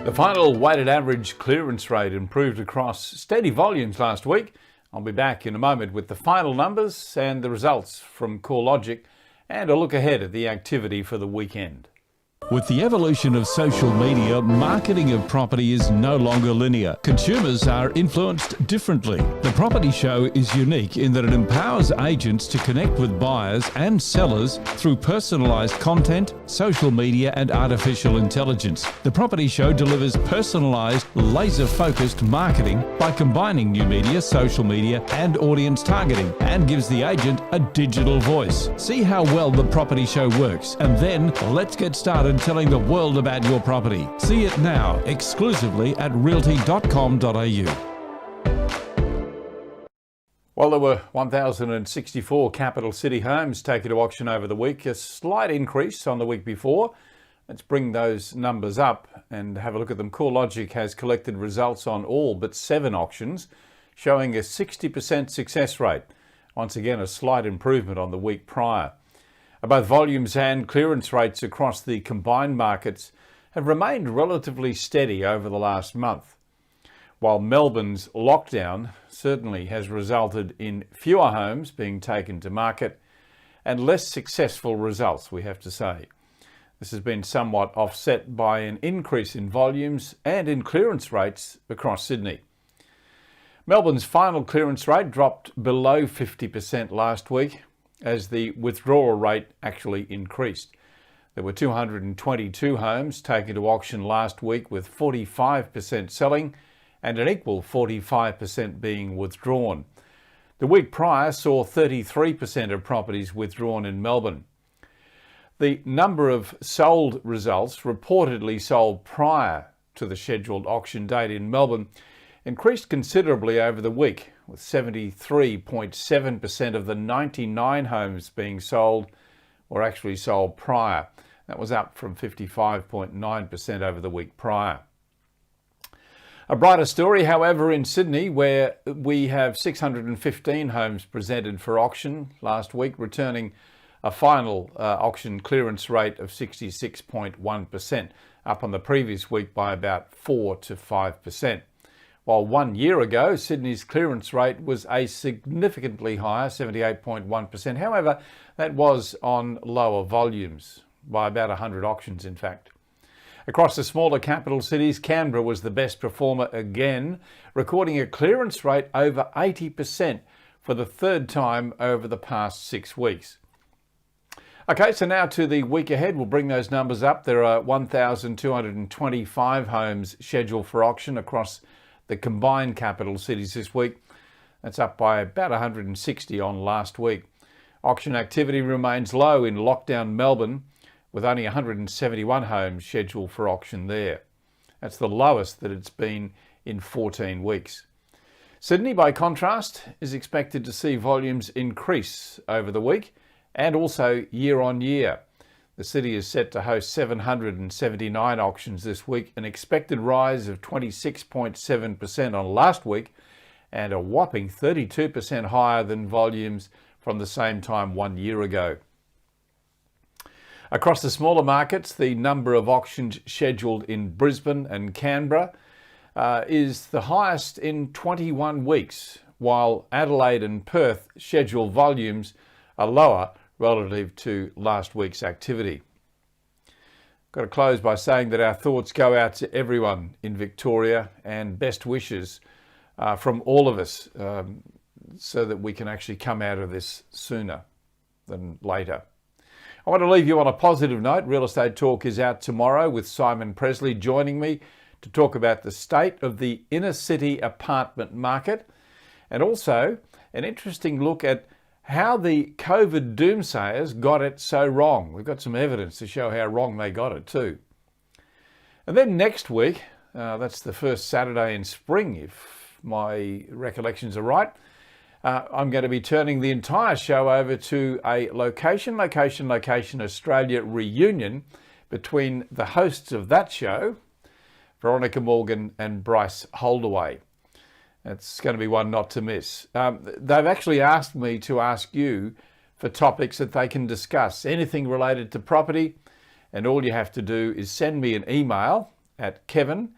The final weighted average clearance rate improved across steady volumes last week. I'll be back in a moment with the final numbers and the results from CoreLogic and a look ahead at the activity for the weekend. With the evolution of social media, marketing of property is no longer linear. Consumers are influenced differently. The Property Show is unique in that it empowers agents to connect with buyers and sellers through personalised content, social media and artificial intelligence. The Property Show delivers personalised, laser-focused marketing by combining new media, social media and audience targeting, and gives the agent a digital voice. See how well the Property Show works, and then let's get started telling the world about your property. See it now exclusively at realty.com.au. Well, there were 1,064 capital city homes taken to auction over the week, a slight increase on the week before. Let's bring those numbers up and have a look at them. CoreLogic has collected results on all but 7 auctions, showing a 60% success rate. Once again, a slight improvement on the week prior. Both volumes and clearance rates across the combined markets have remained relatively steady over the last month, while Melbourne's lockdown certainly has resulted in fewer homes being taken to market and less successful results, we have to say. This has been somewhat offset by an increase in volumes and in clearance rates across Sydney. Melbourne's final clearance rate dropped below 50% last week, as the withdrawal rate actually increased. There were 222 homes taken to auction last week, with 45% selling and an equal 45% being withdrawn. The week prior saw 33% of properties withdrawn in Melbourne. The number of sold results reportedly sold prior to the scheduled auction date in Melbourne increased considerably over the week, with 73.7% of the 99 homes being sold were actually sold prior. That was up from 55.9% over the week prior. A brighter story, however, in Sydney, where we have 615 homes presented for auction last week, returning a final auction clearance rate of 66.1%, up on the previous week by about 4 to 5%. While 1 year ago, Sydney's clearance rate was a significantly higher, 78.1%. However, that was on lower volumes, by about 100 auctions in fact. Across the smaller capital cities, Canberra was the best performer again, recording a clearance rate over 80% for the third time over the past 6 weeks. Okay, so now to the week ahead. We'll bring those numbers up. There are 1,225 homes scheduled for auction across the combined capital cities this week. That's up by about 160 on last week. Auction activity remains low in lockdown Melbourne, with only 171 homes scheduled for auction there. That's the lowest that it's been in 14 weeks. Sydney, by contrast, is expected to see volumes increase over the week and also year on year. The city is set to host 779 auctions this week, an expected rise of 26.7% on last week and a whopping 32% higher than volumes from the same time 1 year ago. Across the smaller markets, the number of auctions scheduled in Brisbane and Canberra is the highest in 21 weeks, while Adelaide and Perth scheduled volumes are lower relative to last week's activity. Got to close by saying that our thoughts go out to everyone in Victoria and best wishes from all of us so that we can actually come out of this sooner than later. I want to leave you on a positive note. Real Estate Talk is out tomorrow with Simon Presley joining me to talk about the state of the inner city apartment market and also an interesting look at how the COVID doomsayers got it so wrong. We've got some evidence to show how wrong they got it too. And then next week, that's the first Saturday in spring, if my recollections are right, I'm going to be turning the entire show over to a Location Australia reunion between the hosts of that show, Veronica Morgan and Bryce Holdaway. It's going to be one not to miss. They've actually asked me to ask you for topics that they can discuss, anything related to property, and all you have to do is send me an email at kevin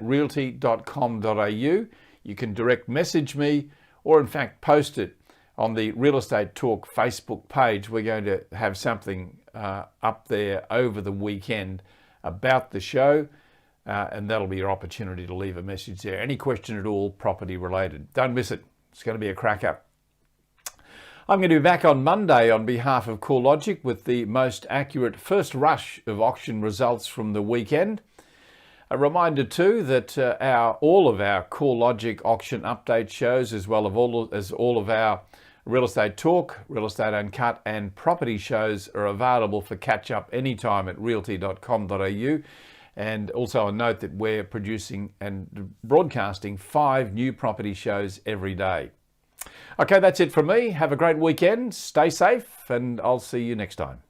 realty.com.au. You can direct message me or in fact post it on the Real Estate Talk Facebook page. We're going to have something up there over the weekend about the show, and that'll be your opportunity to leave a message there. Any question at all property related, don't miss it. It's going to be a cracker. I'm going to be back on Monday on behalf of CoreLogic with the most accurate first rush of auction results from the weekend. A reminder too that all of our CoreLogic auction update shows, as well as all of our Real Estate Talk, Real Estate Uncut and property shows are available for catch-up anytime at realty.com.au. And also a note that we're producing and broadcasting 5 new property shows every day. Okay, that's it from me. Have a great weekend. Stay safe, and I'll see you next time.